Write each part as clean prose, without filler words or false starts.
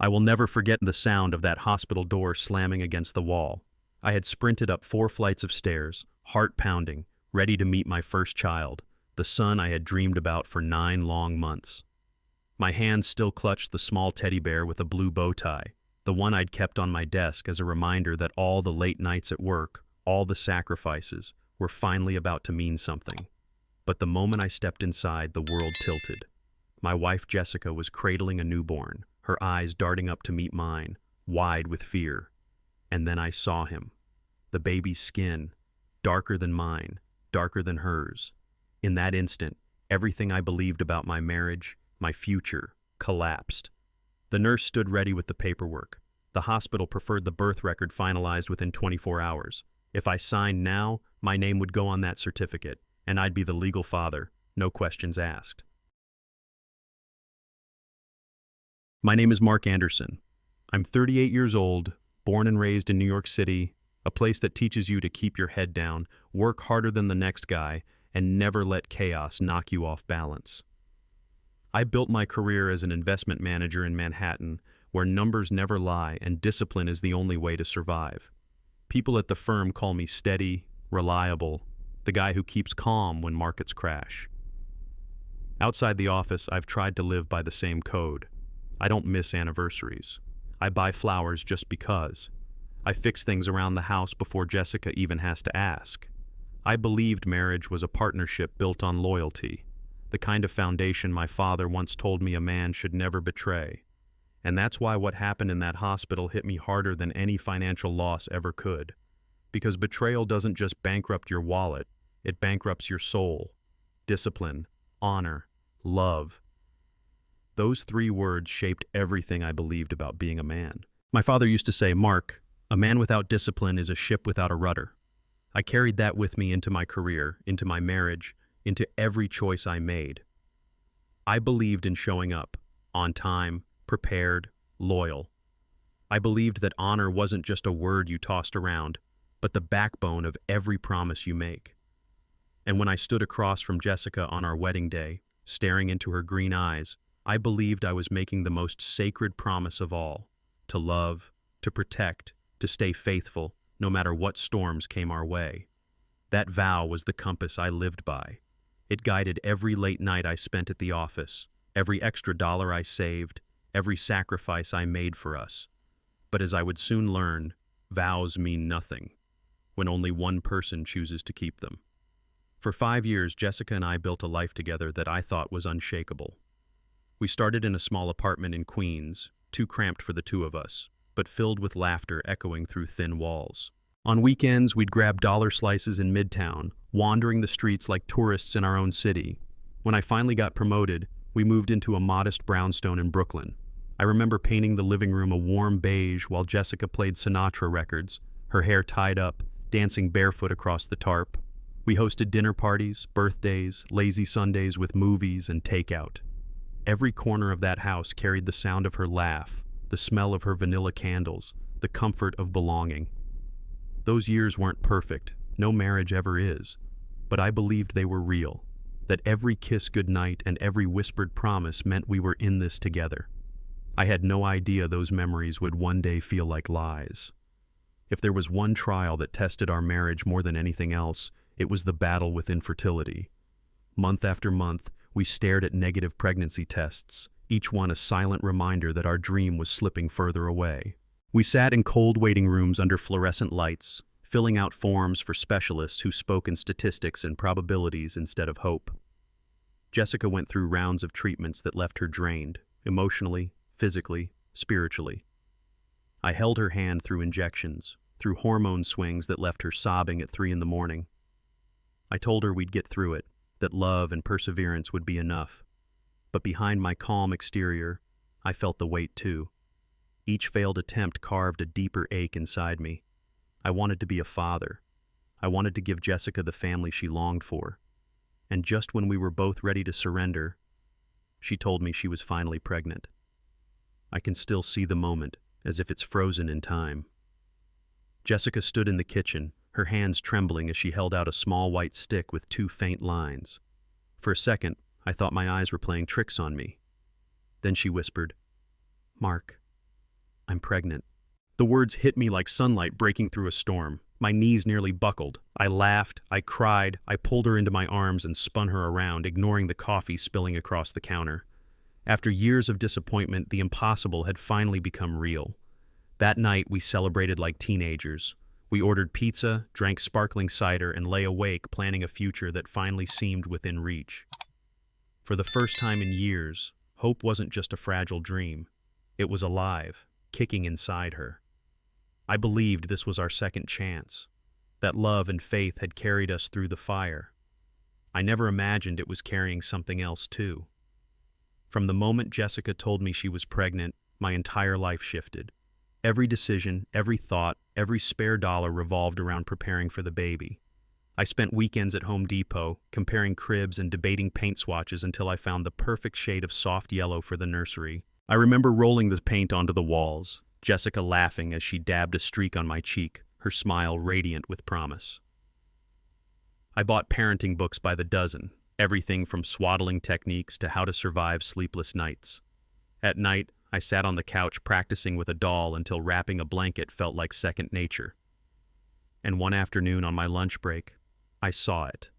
I will never forget the sound of that hospital door slamming against the wall. I had sprinted up 4 flights of stairs, heart pounding, ready to meet my first child, the son I had dreamed about for 9 long months. My hands still clutched the small teddy bear with a blue bow tie, the one I'd kept on my desk as a reminder that all the late nights at work, all the sacrifices, were finally about to mean something. But the moment I stepped inside, the world tilted. My wife Jessica was cradling a newborn, her eyes darting up to meet mine, wide with fear. And then I saw him. The baby's skin, darker than mine, darker than hers. In that instant, everything I believed about my marriage, my future, collapsed. The nurse stood ready with the paperwork. The hospital preferred the birth record finalized within 24 hours. If I signed now, my name would go on that certificate, and I'd be the legal father, no questions asked. My name is Mark Anderson. I'm 38 years old, born and raised in New York City, a place that teaches you to keep your head down, work harder than the next guy, and never let chaos knock you off balance. I built my career as an investment manager in Manhattan, where numbers never lie and discipline is the only way to survive. People at the firm call me steady, reliable, the guy who keeps calm when markets crash. Outside the office, I've tried to live by the same code. I don't miss anniversaries. I buy flowers just because. I fix things around the house before Jessica even has to ask. I believed marriage was a partnership built on loyalty, the kind of foundation my father once told me a man should never betray. And that's why what happened in that hospital hit me harder than any financial loss ever could. Because betrayal doesn't just bankrupt your wallet, it bankrupts your soul. Discipline, honor, love. Those 3 words shaped everything I believed about being a man. My father used to say, "Mark, a man without discipline is a ship without a rudder." I carried that with me into my career, into my marriage, into every choice I made. I believed in showing up, on time, prepared, loyal. I believed that honor wasn't just a word you tossed around, but the backbone of every promise you make. And when I stood across from Jessica on our wedding day, staring into her green eyes, I believed I was making the most sacred promise of all, to love, to protect, to stay faithful, no matter what storms came our way. That vow was the compass I lived by. It guided every late night I spent at the office, every extra dollar I saved, every sacrifice I made for us. But as I would soon learn, vows mean nothing when only one person chooses to keep them. For 5 years, Jessica and I built a life together that I thought was unshakable. We started in a small apartment in Queens, too cramped for the 2 of us, but filled with laughter echoing through thin walls. On weekends, we'd grab dollar slices in Midtown, wandering the streets like tourists in our own city. When I finally got promoted, we moved into a modest brownstone in Brooklyn. I remember painting the living room a warm beige while Jessica played Sinatra records, her hair tied up, dancing barefoot across the tarp. We hosted dinner parties, birthdays, lazy Sundays with movies and takeout. Every corner of that house carried the sound of her laugh, the smell of her vanilla candles, the comfort of belonging. Those years weren't perfect, no marriage ever is, but I believed they were real, that every kiss goodnight and every whispered promise meant we were in this together. I had no idea those memories would one day feel like lies. If there was one trial that tested our marriage more than anything else, it was the battle with infertility. Month after month, we stared at negative pregnancy tests, each one a silent reminder that our dream was slipping further away. We sat in cold waiting rooms under fluorescent lights, filling out forms for specialists who spoke in statistics and probabilities instead of hope. Jessica went through rounds of treatments that left her drained, emotionally, physically, spiritually. I held her hand through injections, through hormone swings that left her sobbing at 3 a.m. I told her we'd get through it, that love and perseverance would be enough. But behind my calm exterior, I felt the weight too. Each failed attempt carved a deeper ache inside me. I wanted to be a father. I wanted to give Jessica the family she longed for. And just when we were both ready to surrender, she told me she was finally pregnant. I can still see the moment, as if it's frozen in time. Jessica stood in the kitchen, her hands trembling as she held out a small white stick with 2 faint lines. For a second, I thought my eyes were playing tricks on me. Then she whispered, "Mark, I'm pregnant." The words hit me like sunlight breaking through a storm. My knees nearly buckled. I laughed, I cried, I pulled her into my arms and spun her around, ignoring the coffee spilling across the counter. After years of disappointment, the impossible had finally become real. That night, we celebrated like teenagers. We ordered pizza, drank sparkling cider, and lay awake planning a future that finally seemed within reach. For the first time in years, hope wasn't just a fragile dream. It was alive, kicking inside her. I believed this was our second chance, that love and faith had carried us through the fire. I never imagined it was carrying something else too. From the moment Jessica told me she was pregnant, my entire life shifted. Every decision, every thought, every spare dollar revolved around preparing for the baby. I spent weekends at Home Depot, comparing cribs and debating paint swatches until I found the perfect shade of soft yellow for the nursery. I remember rolling the paint onto the walls, Jessica laughing as she dabbed a streak on my cheek, her smile radiant with promise. I bought parenting books by the dozen, everything from swaddling techniques to how to survive sleepless nights. At night, I sat on the couch practicing with a doll until wrapping a blanket felt like second nature. And one afternoon on my lunch break, I saw it.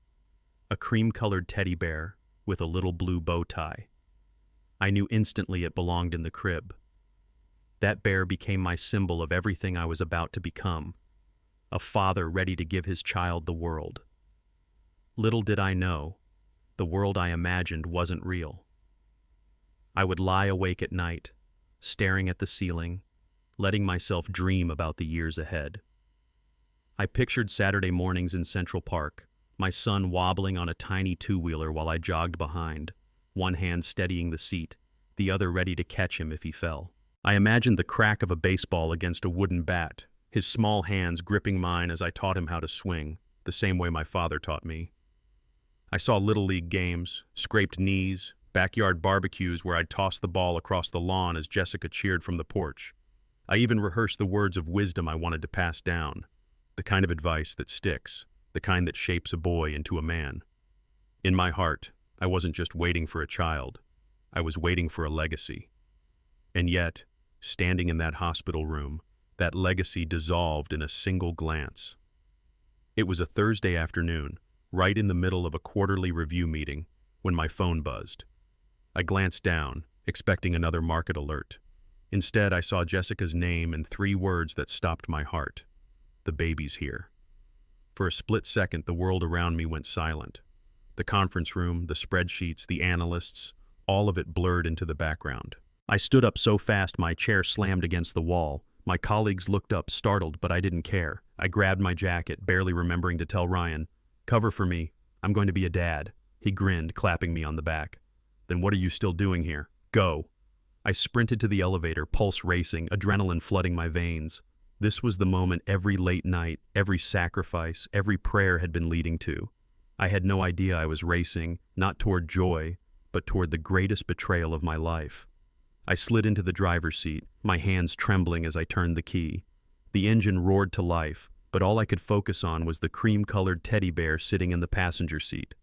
A cream-colored teddy bear with a little blue bow tie. I knew instantly it belonged in the crib. That bear became my symbol of everything I was about to become, a father ready to give his child the world. Little did I know, the world I imagined wasn't real. I would lie awake at night, staring at the ceiling, letting myself dream about the years ahead. I pictured Saturday mornings in Central Park, my son wobbling on a tiny two-wheeler while I jogged behind, one hand steadying the seat, the other ready to catch him if he fell. I imagined the crack of a baseball against a wooden bat, his small hands gripping mine as I taught him how to swing, the same way my father taught me. I saw Little League games, scraped knees, backyard barbecues where I'd toss the ball across the lawn as Jessica cheered from the porch. I even rehearsed the words of wisdom I wanted to pass down, the kind of advice that sticks, the kind that shapes a boy into a man. In my heart, I wasn't just waiting for a child, I was waiting for a legacy. And yet, standing in that hospital room, that legacy dissolved in a single glance. It was a Thursday afternoon, right in the middle of a quarterly review meeting, when my phone buzzed. I glanced down, expecting another market alert. Instead, I saw Jessica's name and 3 words that stopped my heart. The baby's here. For a split second, the world around me went silent. The conference room, the spreadsheets, the analysts, all of it blurred into the background. I stood up so fast my chair slammed against the wall. My colleagues looked up, startled, but I didn't care. I grabbed my jacket, barely remembering to tell Ryan, "Cover for me. I'm going to be a dad." He grinned, clapping me on the back. "Then what are you still doing here? Go." I sprinted to the elevator, pulse racing, adrenaline flooding my veins. This was the moment every late night, every sacrifice, every prayer had been leading to. I had no idea I was racing, not toward joy, but toward the greatest betrayal of my life. I slid into the driver's seat, my hands trembling as I turned the key. The engine roared to life, but all I could focus on was the cream-colored teddy bear sitting in the passenger seat.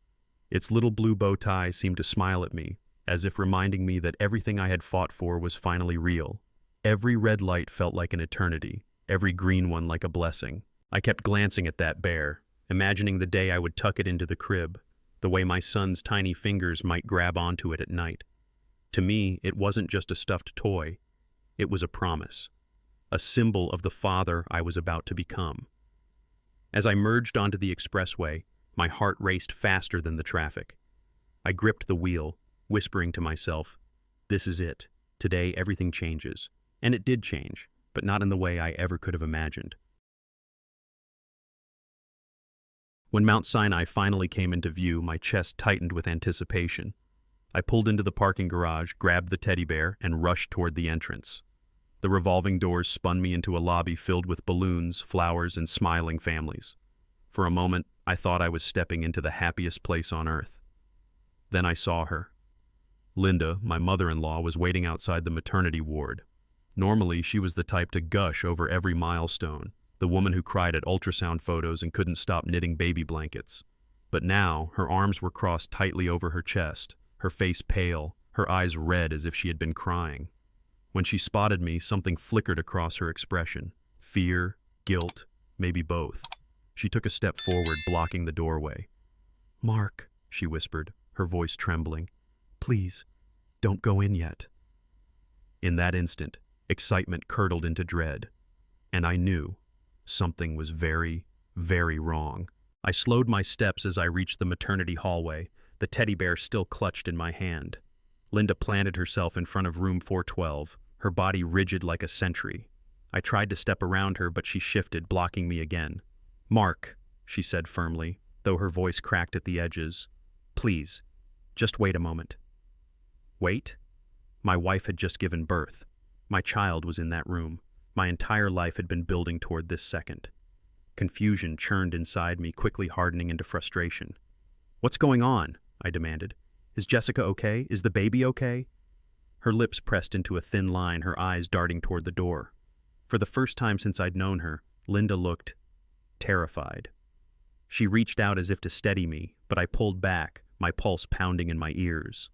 Its little blue bow tie seemed to smile at me, as if reminding me that everything I had fought for was finally real. Every red light felt like an eternity, every green one like a blessing. I kept glancing at that bear, imagining the day I would tuck it into the crib, the way my son's tiny fingers might grab onto it at night. To me, it wasn't just a stuffed toy. It was a promise, a symbol of the father I was about to become. As I merged onto the expressway, my heart raced faster than the traffic. I gripped the wheel, whispering to myself, "This is it. Today, everything changes." And it did change, but not in the way I ever could have imagined. When Mount Sinai finally came into view, my chest tightened with anticipation. I pulled into the parking garage, grabbed the teddy bear, and rushed toward the entrance. The revolving doors spun me into a lobby filled with balloons, flowers, and smiling families. For a moment, I thought I was stepping into the happiest place on earth. Then I saw her. Linda, my mother-in-law, was waiting outside the maternity ward. Normally, she was the type to gush over every milestone, the woman who cried at ultrasound photos and couldn't stop knitting baby blankets. But now, her arms were crossed tightly over her chest, her face pale, her eyes red as if she had been crying. When she spotted me, something flickered across her expression. Fear, guilt, maybe both. She took a step forward, blocking the doorway. "Mark," she whispered, her voice trembling. "Please, don't go in yet." In that instant, excitement curdled into dread, and I knew something was very, very wrong. I slowed my steps as I reached the maternity hallway, the teddy bear still clutched in my hand. Linda planted herself in front of room 412, her body rigid like a sentry. I tried to step around her, but she shifted, blocking me again. "Mark," she said firmly, though her voice cracked at the edges. "Please, just wait a moment." Wait? My wife had just given birth. My child was in that room. My entire life had been building toward this second. Confusion churned inside me, quickly hardening into frustration. "What's going on?" I demanded. "Is Jessica okay? Is the baby okay?" Her lips pressed into a thin line, her eyes darting toward the door. For the first time since I'd known her, Linda looked terrified. She reached out as if to steady me, but I pulled back, my pulse pounding in my ears.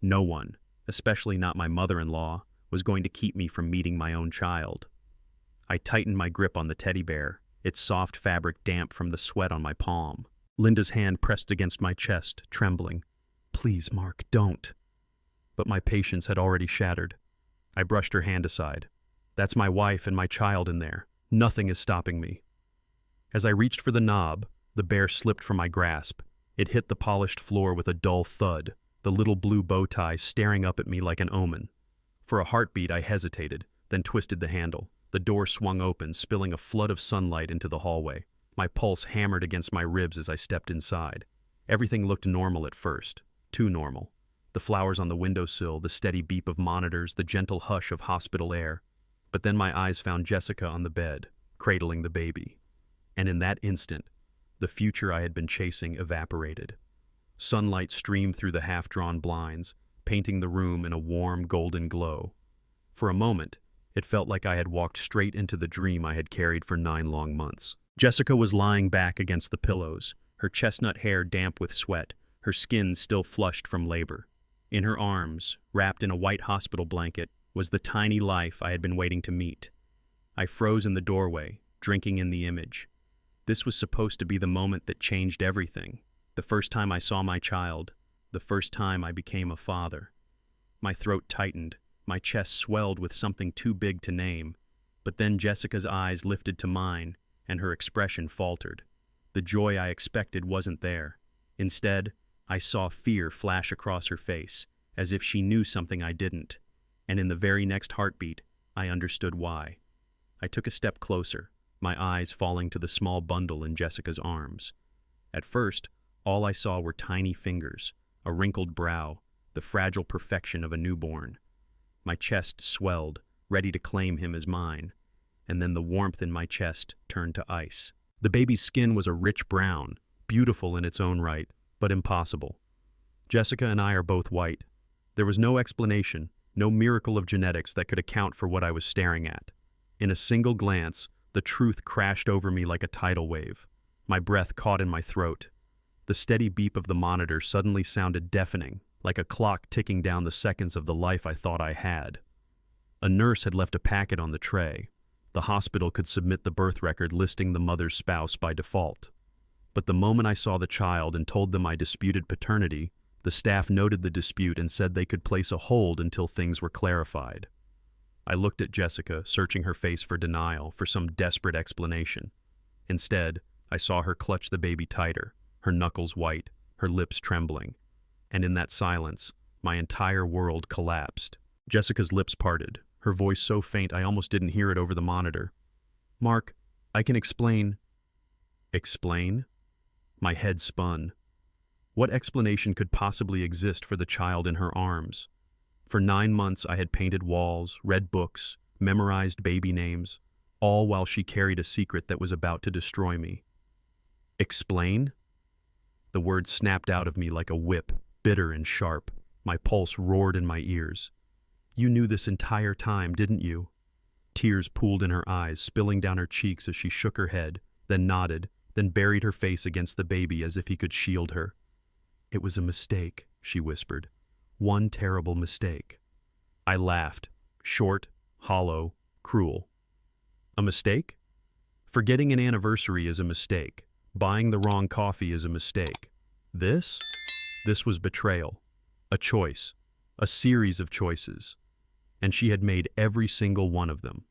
No one, especially not my mother-in-law, was going to keep me from meeting my own child. I tightened my grip on the teddy bear, its soft fabric damp from the sweat on my palm. Linda's hand pressed against my chest, trembling. "Please, Mark, don't." But my patience had already shattered. I brushed her hand aside. "That's my wife and my child in there. Nothing is stopping me." As I reached for the knob, the bear slipped from my grasp. It hit the polished floor with a dull thud, the little blue bow tie staring up at me like an omen. For a heartbeat, I hesitated, then twisted the handle. The door swung open, spilling a flood of sunlight into the hallway. My pulse hammered against my ribs as I stepped inside. Everything looked normal at first, too normal. The flowers on the windowsill, the steady beep of monitors, the gentle hush of hospital air. But then my eyes found Jessica on the bed, cradling the baby. And in that instant, the future I had been chasing evaporated. Sunlight streamed through the half-drawn blinds, painting the room in a warm, golden glow. For a moment, it felt like I had walked straight into the dream I had carried for 9 long months. Jessica was lying back against the pillows, her chestnut hair damp with sweat, her skin still flushed from labor. In her arms, wrapped in a white hospital blanket, was the tiny life I had been waiting to meet. I froze in the doorway, drinking in the image. This was supposed to be the moment that changed everything. The first time I saw my child, the first time I became a father. My throat tightened, my chest swelled with something too big to name. But then Jessica's eyes lifted to mine, and her expression faltered. The joy I expected wasn't there. Instead, I saw fear flash across her face, as if she knew something I didn't. And in the very next heartbeat, I understood why. I took a step closer, my eyes falling to the small bundle in Jessica's arms. At first, all I saw were tiny fingers, a wrinkled brow, the fragile perfection of a newborn. My chest swelled, ready to claim him as mine, and then the warmth in my chest turned to ice. The baby's skin was a rich brown, beautiful in its own right, but impossible. Jessica and I are both white. There was no explanation, no miracle of genetics that could account for what I was staring at. In a single glance, the truth crashed over me like a tidal wave. My breath caught in my throat. The steady beep of the monitor suddenly sounded deafening, like a clock ticking down the seconds of the life I thought I had. A nurse had left a packet on the tray. The hospital could submit the birth record listing the mother's spouse by default. But the moment I saw the child and told them I disputed paternity, the staff noted the dispute and said they could place a hold until things were clarified. I looked at Jessica, searching her face for denial, for some desperate explanation. Instead, I saw her clutch the baby tighter, her knuckles white, her lips trembling. And in that silence, my entire world collapsed. Jessica's lips parted, her voice so faint I almost didn't hear it over the monitor. "Mark, I can explain." Explain? My head spun. What explanation could possibly exist for the child in her arms? For 9 months I had painted walls, read books, memorized baby names, all while she carried a secret that was about to destroy me. Explain? The words snapped out of me like a whip, bitter and sharp. My pulse roared in my ears. "You knew this entire time, didn't you?" Tears pooled in her eyes, spilling down her cheeks as she shook her head, then nodded, then buried her face against the baby as if he could shield her. "It was a mistake," she whispered. "One terrible mistake." I laughed. Short, hollow, cruel. A mistake? Forgetting an anniversary is a mistake. Buying the wrong coffee is a mistake. This? This was betrayal. A choice. A series of choices. And she had made every single one of them.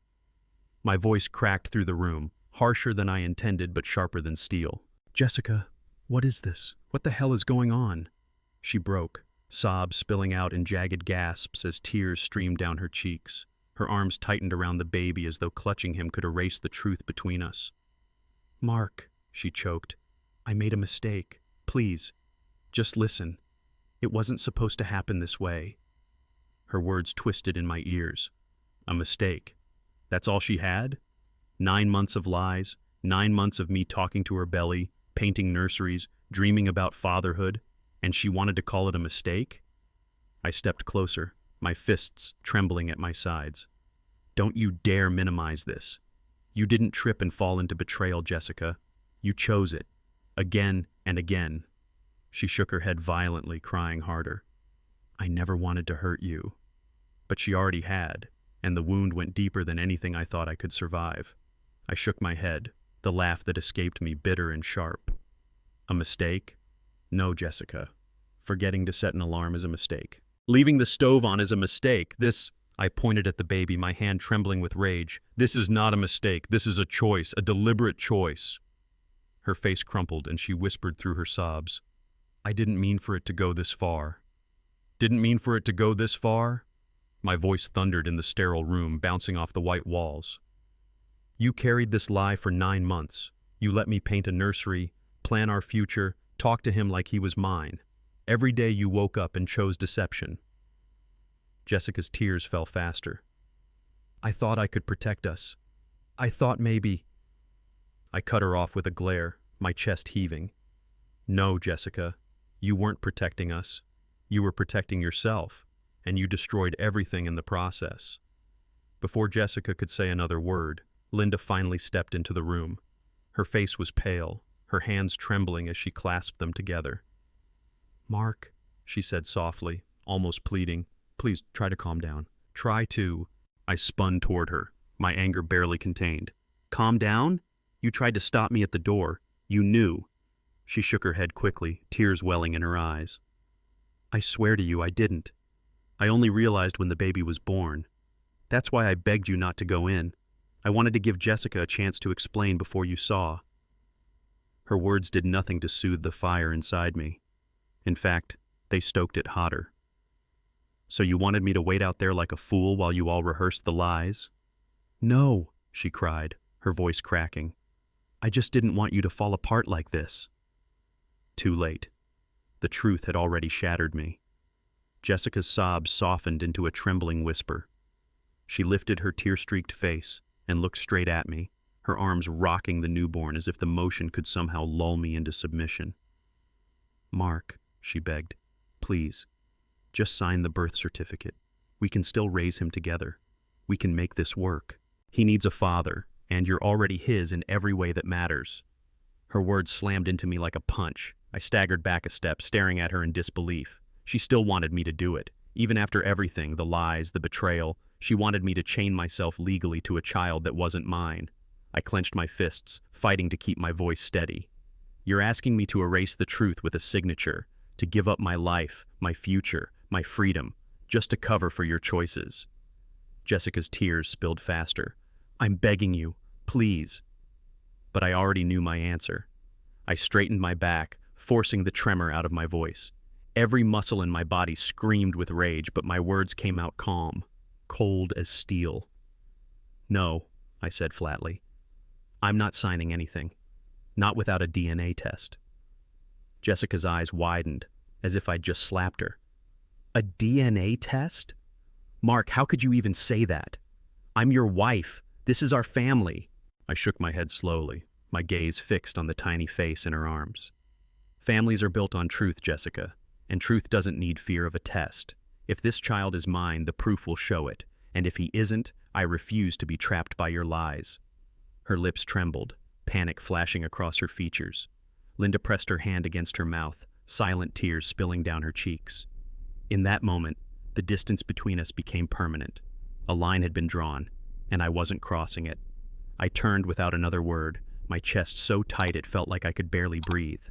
My voice cracked through the room, harsher than I intended but sharper than steel. Jessica, what is this? What the hell is going on? She broke, sobs spilling out in jagged gasps as tears streamed down her cheeks. Her arms tightened around the baby as though clutching him could erase the truth between us. Mark, she choked, I made a mistake. Please, just listen. It wasn't supposed to happen this way. Her words twisted in my ears. A mistake. That's all she had? 9 months of lies, 9 months of me talking to her belly, painting nurseries, dreaming about fatherhood, and she wanted to call it a mistake? I stepped closer, my fists trembling at my sides. Don't you dare minimize this. You didn't trip and fall into betrayal, Jessica. You chose it. Again and again. She shook her head violently, crying harder. I never wanted to hurt you. But she already had, and the wound went deeper than anything I thought I could survive. I shook my head, the laugh that escaped me bitter and sharp. A mistake? No, Jessica. Forgetting to set an alarm is a mistake. Leaving the stove on is a mistake. I pointed at the baby, my hand trembling with rage. This is not a mistake. This is a choice, a deliberate choice. Her face crumpled and she whispered through her sobs. I didn't mean for it to go this far. Didn't mean for it to go this far? My voice thundered in the sterile room, bouncing off the white walls. You carried this lie for 9 months. You let me paint a nursery, plan our future, talk to him like he was mine. Every day you woke up and chose deception. Jessica's tears fell faster. I thought I could protect us. I thought maybe... I cut her off with a glare, my chest heaving. No, Jessica, you weren't protecting us. You were protecting yourself, and you destroyed everything in the process. Before Jessica could say another word, Linda finally stepped into the room. Her face was pale, her hands trembling as she clasped them together. Mark, she said softly, almost pleading, please try to calm down. Try to... I spun toward her, my anger barely contained. Calm down? You tried to stop me at the door. You knew. She shook her head quickly, tears welling in her eyes. I swear to you I didn't. I only realized when the baby was born. That's why I begged you not to go in. I wanted to give Jessica a chance to explain before you saw. Her words did nothing to soothe the fire inside me. In fact, they stoked it hotter. So you wanted me to wait out there like a fool while you all rehearsed the lies? No, she cried, her voice cracking. I just didn't want you to fall apart like this. Too late. The truth had already shattered me. Jessica's sobs softened into a trembling whisper. She lifted her tear-streaked face and looked straight at me, her arms rocking the newborn as if the motion could somehow lull me into submission. Mark, she begged, please, just sign the birth certificate. We can still raise him together. We can make this work. He needs a father, and you're already his in every way that matters. Her words slammed into me like a punch. I staggered back a step, staring at her in disbelief. She still wanted me to do it. Even after everything, the lies, the betrayal, she wanted me to chain myself legally to a child that wasn't mine. I clenched my fists, fighting to keep my voice steady. You're asking me to erase the truth with a signature, to give up my life, my future, my freedom, just to cover for your choices. Jessica's tears spilled faster. I'm begging you, please. But I already knew my answer. I straightened my back, forcing the tremor out of my voice. Every muscle in my body screamed with rage, but my words came out calm, cold as steel. No, I said flatly. I'm not signing anything. Not without a DNA test. Jessica's eyes widened, as if I'd just slapped her. A DNA test? Mark, how could you even say that? I'm your wife. This is our family. I shook my head slowly, my gaze fixed on the tiny face in her arms. Families are built on truth, Jessica, and truth doesn't need fear of a test. If this child is mine, the proof will show it, and if he isn't, I refuse to be trapped by your lies. Her lips trembled, panic flashing across her features. Linda pressed her hand against her mouth, silent tears spilling down her cheeks. In that moment, the distance between us became permanent. A line had been drawn, and I wasn't crossing it. I turned without another word, my chest so tight it felt like I could barely breathe.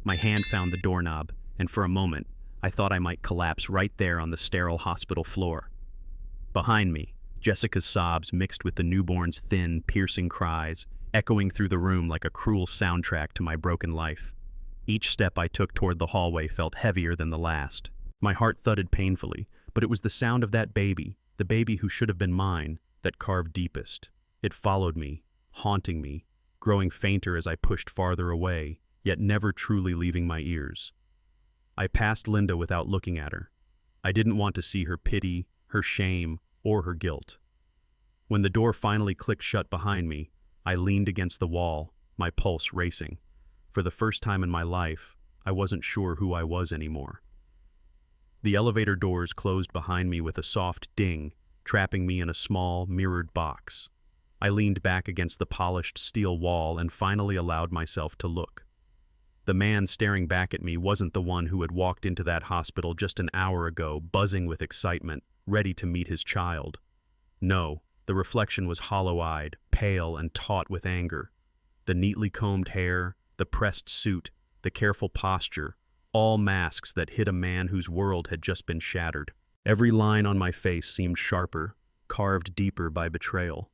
My hand found the doorknob, and for a moment, I thought I might collapse right there on the sterile hospital floor. Behind me, Jessica's sobs mixed with the newborn's thin, piercing cries, echoing through the room like a cruel soundtrack to my broken life. Each step I took toward the hallway felt heavier than the last. My heart thudded painfully, but it was the sound of that baby, the baby who should have been mine, that carved deepest. It followed me, haunting me, growing fainter as I pushed farther away, yet never truly leaving my ears. I passed Linda without looking at her. I didn't want to see her pity, her shame, or her guilt. When the door finally clicked shut behind me, I leaned against the wall, my pulse racing. For the first time in my life, I wasn't sure who I was anymore. The elevator doors closed behind me with a soft ding, trapping me in a small, mirrored box. I leaned back against the polished steel wall and finally allowed myself to look. The man staring back at me wasn't the one who had walked into that hospital just an hour ago, buzzing with excitement, ready to meet his child. No, the reflection was hollow-eyed, pale, and taut with anger. The neatly combed hair, the pressed suit, the careful posture, all masks that hid a man whose world had just been shattered. Every line on my face seemed sharper, carved deeper by betrayal.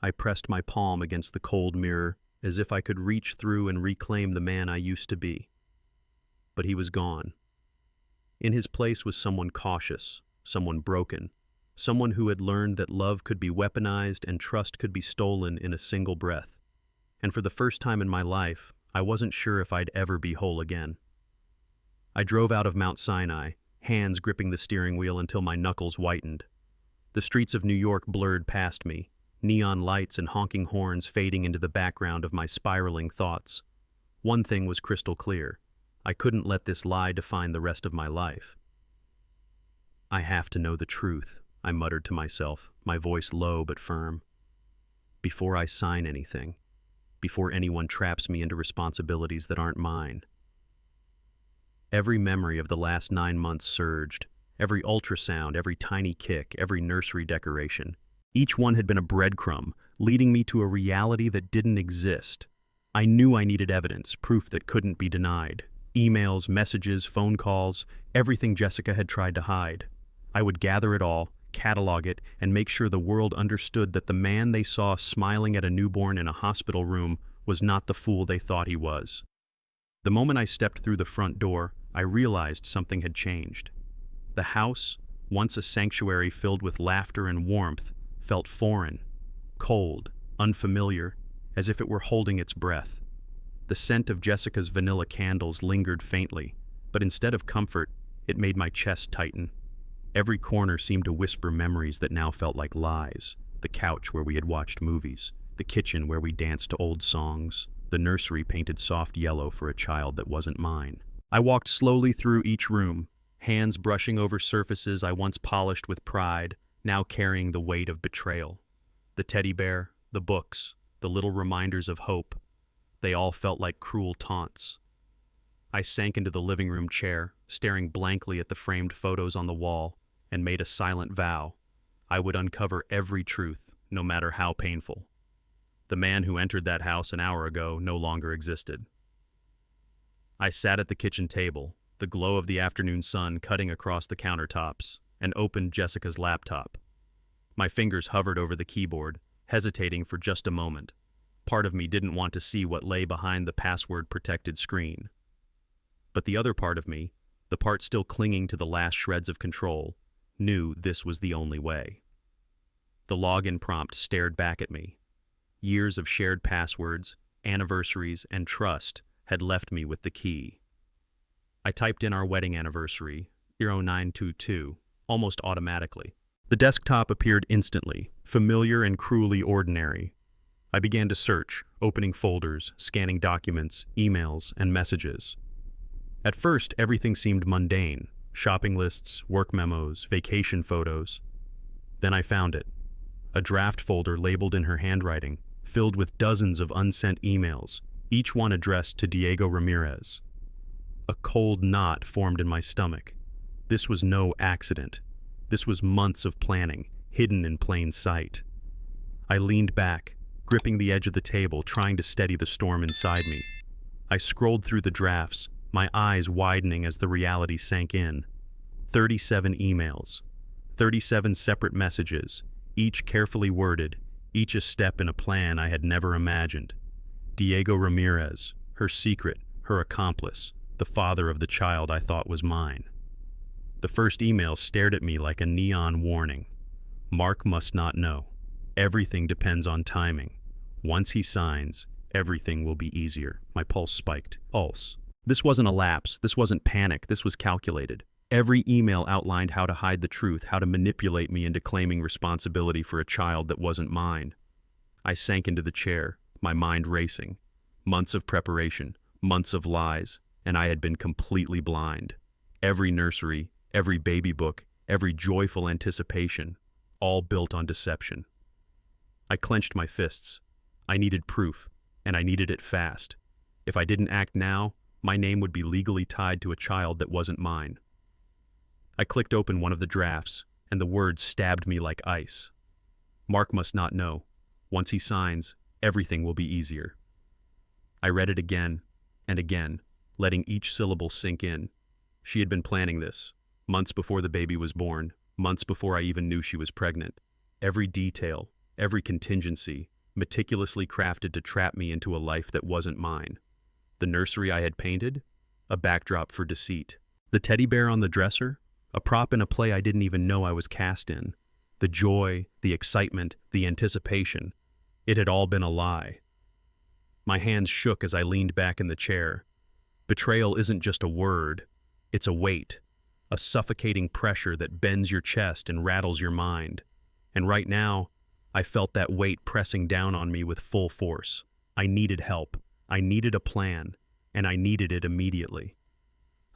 I pressed my palm against the cold mirror, as if I could reach through and reclaim the man I used to be. But he was gone. In his place was someone cautious, someone broken, someone who had learned that love could be weaponized and trust could be stolen in a single breath. And for the first time in my life, I wasn't sure if I'd ever be whole again. I drove out of Mount Sinai, hands gripping the steering wheel until my knuckles whitened. The streets of New York blurred past me, neon lights and honking horns fading into the background of my spiraling thoughts. One thing was crystal clear. I couldn't let this lie define the rest of my life. I have to know the truth, I muttered to myself, my voice low but firm. Before I sign anything, before anyone traps me into responsibilities that aren't mine. Every memory of the last 9 months surged, every ultrasound, every tiny kick, every nursery decoration. Each one had been a breadcrumb, leading me to a reality that didn't exist. I knew I needed evidence, proof that couldn't be denied. Emails, messages, phone calls, everything Jessica had tried to hide. I would gather it all, catalog it, and make sure the world understood that the man they saw smiling at a newborn in a hospital room was not the fool they thought he was. The moment I stepped through the front door, I realized something had changed. The house, once a sanctuary filled with laughter and warmth, felt foreign, cold, unfamiliar, as if it were holding its breath. The scent of Jessica's vanilla candles lingered faintly, but instead of comfort, it made my chest tighten. Every corner seemed to whisper memories that now felt like lies. The couch where we had watched movies, the kitchen where we danced to old songs, the nursery painted soft yellow for a child that wasn't mine. I walked slowly through each room, hands brushing over surfaces I once polished with pride, now carrying the weight of betrayal. The teddy bear, the books, the little reminders of hope, they all felt like cruel taunts. I sank into the living room chair, staring blankly at the framed photos on the wall, and made a silent vow. I would uncover every truth, no matter how painful. The man who entered that house an hour ago no longer existed. I sat at the kitchen table, the glow of the afternoon sun cutting across the countertops, and opened Jessica's laptop. My fingers hovered over the keyboard, hesitating for just a moment. Part of me didn't want to see what lay behind the password-protected screen. But the other part of me, the part still clinging to the last shreds of control, knew this was the only way. The login prompt stared back at me. Years of shared passwords, anniversaries, and trust had left me with the key. I typed in our wedding anniversary, 0922, almost automatically. The desktop appeared instantly, familiar and cruelly ordinary. I began to search, opening folders, scanning documents, emails, and messages. At first, everything seemed mundane. Shopping lists, work memos, vacation photos. Then I found it. A draft folder labeled in her handwriting, filled with dozens of unsent emails, each one addressed to Diego Ramirez. A cold knot formed in my stomach. This was no accident. This was months of planning, hidden in plain sight. I leaned back, gripping the edge of the table, trying to steady the storm inside me. I scrolled through the drafts, my eyes widening as the reality sank in. 37 emails, 37 separate messages, each carefully worded, each a step in a plan I had never imagined. Diego Ramirez, her secret, her accomplice, the father of the child I thought was mine. The first email stared at me like a neon warning. Mark must not know. Everything depends on timing. Once he signs, everything will be easier. My pulse spiked. Pulse. This wasn't a lapse. This wasn't panic. This was calculated. Every email outlined how to hide the truth, how to manipulate me into claiming responsibility for a child that wasn't mine. I sank into the chair, my mind racing. Months of preparation, months of lies, and I had been completely blind. Every nursery, every baby book, every joyful anticipation, all built on deception. I clenched my fists. I needed proof, and I needed it fast. If I didn't act now, my name would be legally tied to a child that wasn't mine. I clicked open one of the drafts, and the words stabbed me like ice. Mark must not know. Once he signs, everything will be easier. I read it again and again, letting each syllable sink in. She had been planning this, months before the baby was born, months before I even knew she was pregnant. Every detail, every contingency, meticulously crafted to trap me into a life that wasn't mine. The nursery I had painted? A backdrop for deceit. The teddy bear on the dresser? A prop in a play I didn't even know I was cast in. The joy, the excitement, the anticipation. It had all been a lie. My hands shook as I leaned back in the chair. Betrayal isn't just a word. It's a weight. A suffocating pressure that bends your chest and rattles your mind. And right now, I felt that weight pressing down on me with full force. I needed help. I needed a plan. And I needed it immediately.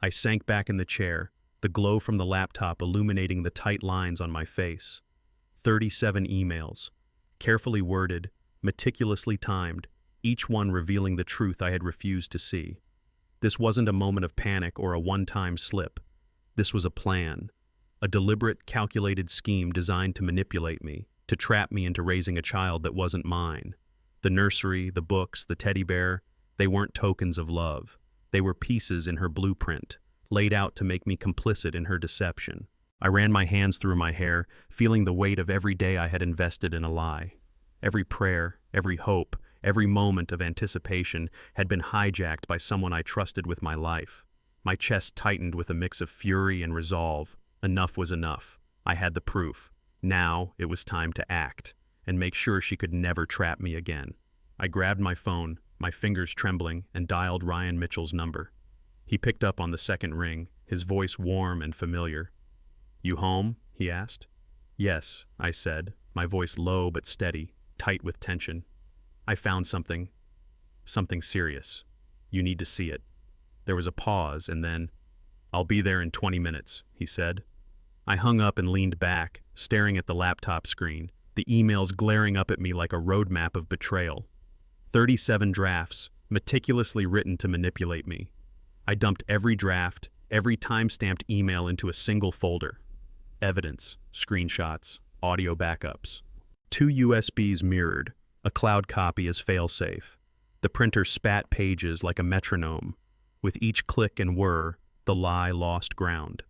I sank back in the chair, the glow from the laptop illuminating the tight lines on my face. 37 emails, carefully worded, meticulously timed, each one revealing the truth I had refused to see. This wasn't a moment of panic or a one-time slip. This was a plan, a deliberate, calculated scheme designed to manipulate me, to trap me into raising a child that wasn't mine. The nursery, the books, the teddy bear, they weren't tokens of love. They were pieces in her blueprint, laid out to make me complicit in her deception. I ran my hands through my hair, feeling the weight of every day I had invested in a lie. Every prayer, every hope, every moment of anticipation had been hijacked by someone I trusted with my life. My chest tightened with a mix of fury and resolve. Enough was enough. I had the proof. Now it was time to act, and make sure she could never trap me again. I grabbed my phone, my fingers trembling, and dialed Ryan Mitchell's number. He picked up on the second ring, his voice warm and familiar. "You home?" he asked. "Yes," I said, my voice low but steady, tight with tension. "I found something serious. You need to see it." There was a pause, and then, "I'll be there in 20 minutes, he said. I hung up and leaned back, staring at the laptop screen, the emails glaring up at me like a roadmap of betrayal. 37 drafts, meticulously written to manipulate me. I dumped every draft, every time-stamped email into a single folder. Evidence, screenshots, audio backups. 2 USBs mirrored, a cloud copy as failsafe. The printer spat pages like a metronome. With each click and whir, the lie lost ground.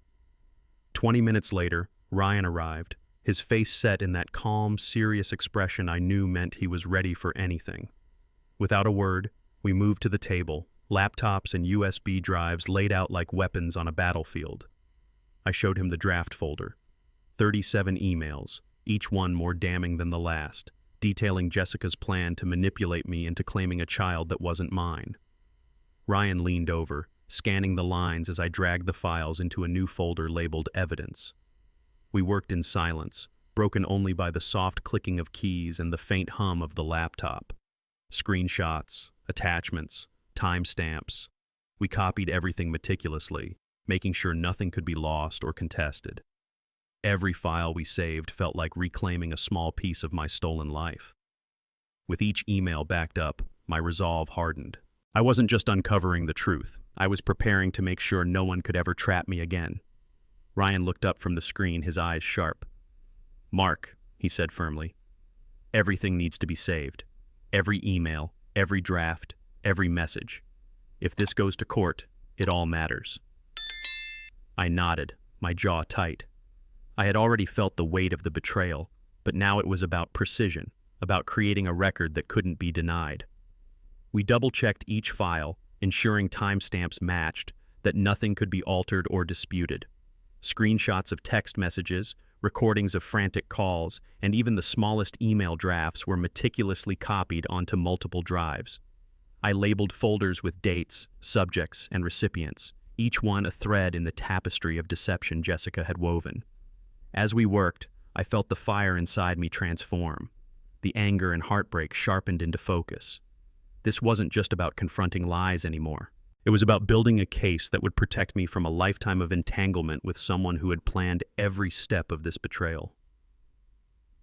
20 minutes later, Ryan arrived, his face set in that calm, serious expression I knew meant he was ready for anything. Without a word, we moved to the table, laptops and USB drives laid out like weapons on a battlefield. I showed him the draft folder. 37 emails, each one more damning than the last, detailing Jessica's plan to manipulate me into claiming a child that wasn't mine. Ryan leaned over, scanning the lines as I dragged the files into a new folder labeled Evidence. We worked in silence, broken only by the soft clicking of keys and the faint hum of the laptop. Screenshots, attachments, timestamps. We copied everything meticulously, making sure nothing could be lost or contested. Every file we saved felt like reclaiming a small piece of my stolen life. With each email backed up, my resolve hardened. I wasn't just uncovering the truth. I was preparing to make sure no one could ever trap me again. Ryan looked up from the screen, his eyes sharp. "Mark," he said firmly. Everything needs to be saved. Every email, every draft, every message. If this goes to court, it all matters. I nodded, my jaw tight. I had already felt the weight of the betrayal, but now it was about precision, about creating a record that couldn't be denied. We double-checked each file, ensuring timestamps matched, that nothing could be altered or disputed. Screenshots of text messages, recordings of frantic calls, and even the smallest email drafts were meticulously copied onto multiple drives. I labeled folders with dates, subjects, and recipients, each one a thread in the tapestry of deception Jessica had woven. As we worked, I felt the fire inside me transform. The anger and heartbreak sharpened into focus. This wasn't just about confronting lies anymore. It was about building a case that would protect me from a lifetime of entanglement with someone who had planned every step of this betrayal.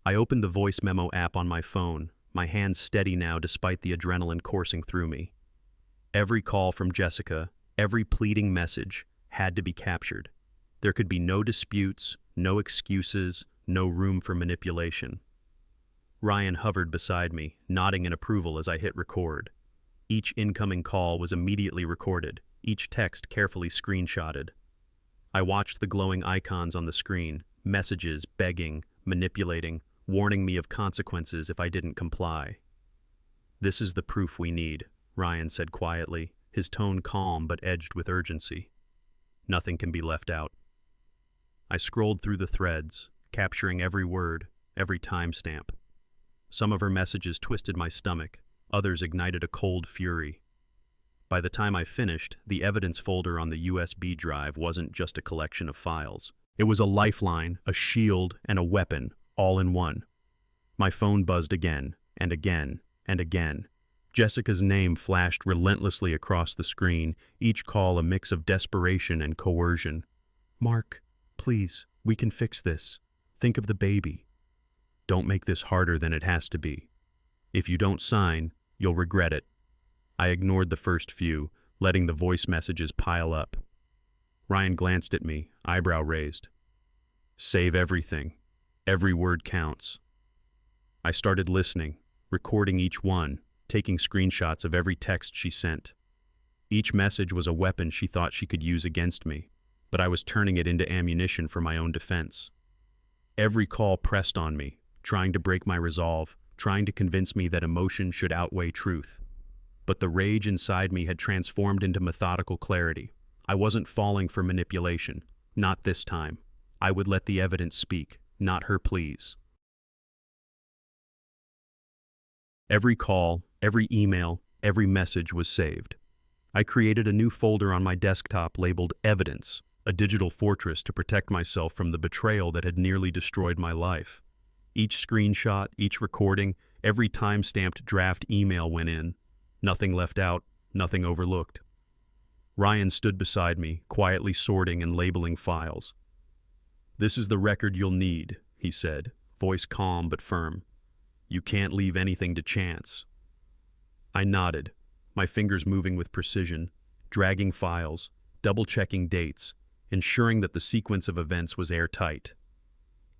I opened the voice memo app on my phone, my hands steady now despite the adrenaline coursing through me. Every call from Jessica, every pleading message, had to be captured. There could be no disputes, no excuses, no room for manipulation. Ryan hovered beside me, nodding in approval as I hit record. Each incoming call was immediately recorded, each text carefully screenshotted. I watched the glowing icons on the screen, messages begging, manipulating, warning me of consequences if I didn't comply. "This is the proof we need," Ryan said quietly, his tone calm but edged with urgency. "Nothing can be left out." I scrolled through the threads, capturing every word, every timestamp. Some of her messages twisted my stomach, others ignited a cold fury. By the time I finished, the evidence folder on the USB drive wasn't just a collection of files. It was a lifeline, a shield, and a weapon, all in one. My phone buzzed again, and again, and again. Jessica's name flashed relentlessly across the screen, each call a mix of desperation and coercion. "Mark, please, we can fix this. Think of the baby. Don't make this harder than it has to be. If you don't sign, you'll regret it." I ignored the first few, letting the voice messages pile up. Ryan glanced at me, eyebrow raised. "Save everything. Every word counts." I started listening, recording each one, taking screenshots of every text she sent. Each message was a weapon she thought she could use against me, but I was turning it into ammunition for my own defense. Every call pressed on me, trying to break my resolve, trying to convince me that emotion should outweigh truth. But the rage inside me had transformed into methodical clarity. I wasn't falling for manipulation. Not this time. I would let the evidence speak, not her pleas. Every call, every email, every message was saved. I created a new folder on my desktop labeled Evidence, a digital fortress to protect myself from the betrayal that had nearly destroyed my life. Each screenshot, each recording, every time-stamped draft email went in. Nothing left out, nothing overlooked. Ryan stood beside me, quietly sorting and labeling files. "This is the record you'll need," he said, voice calm but firm. "You can't leave anything to chance." I nodded, my fingers moving with precision, dragging files, double-checking dates, ensuring that the sequence of events was airtight.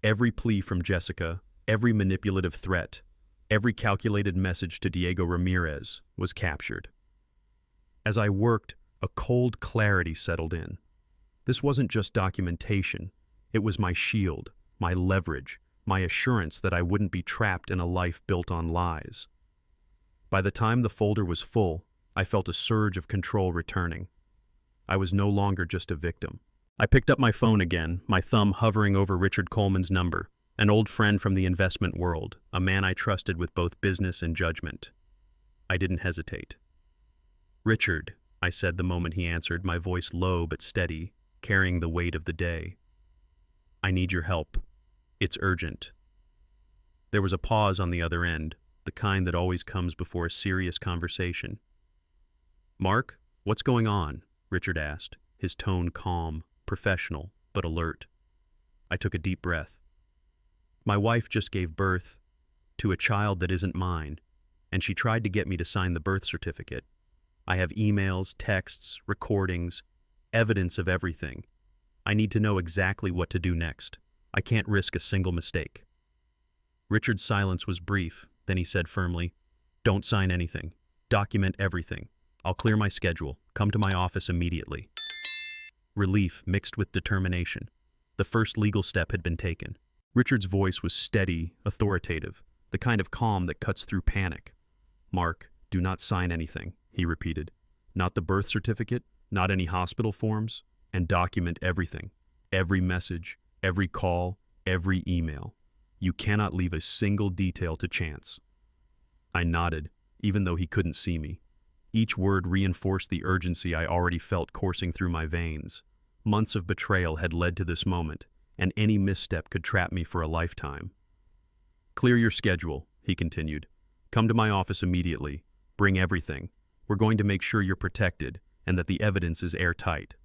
Every plea from Jessica, every manipulative threat, every calculated message to Diego Ramirez was captured. As I worked, a cold clarity settled in. This wasn't just documentation. It was my shield, my leverage, my assurance that I wouldn't be trapped in a life built on lies. By the time the folder was full, I felt a surge of control returning. I was no longer just a victim. I picked up my phone again, my thumb hovering over Richard Coleman's number, an old friend from the investment world, a man I trusted with both business and judgment. I didn't hesitate. "Richard," I said the moment he answered, my voice low but steady, carrying the weight of the day. "I need your help. It's urgent." There was a pause on the other end, the kind that always comes before a serious conversation. "Mark, what's going on?" Richard asked, his tone calm, professional, but alert. I took a deep breath. "My wife just gave birth to a child that isn't mine, and she tried to get me to sign the birth certificate. I have emails, texts, recordings, evidence of everything. I need to know exactly what to do next. I can't risk a single mistake." Richard's silence was brief, then he said firmly, "Don't sign anything. Document everything. I'll clear my schedule. Come to my office immediately." Relief mixed with determination. The first legal step had been taken. Richard's voice was steady, authoritative, the kind of calm that cuts through panic. "Mark, do not sign anything," he repeated. "Not the birth certificate, not any hospital forms, and document everything. Every message, every call, every email. You cannot leave a single detail to chance." I nodded, even though he couldn't see me. Each word reinforced the urgency I already felt coursing through my veins. Months of betrayal had led to this moment, and any misstep could trap me for a lifetime. "Clear your schedule," he continued. "Come to my office immediately. Bring everything. We're going to make sure you're protected and that the evidence is airtight."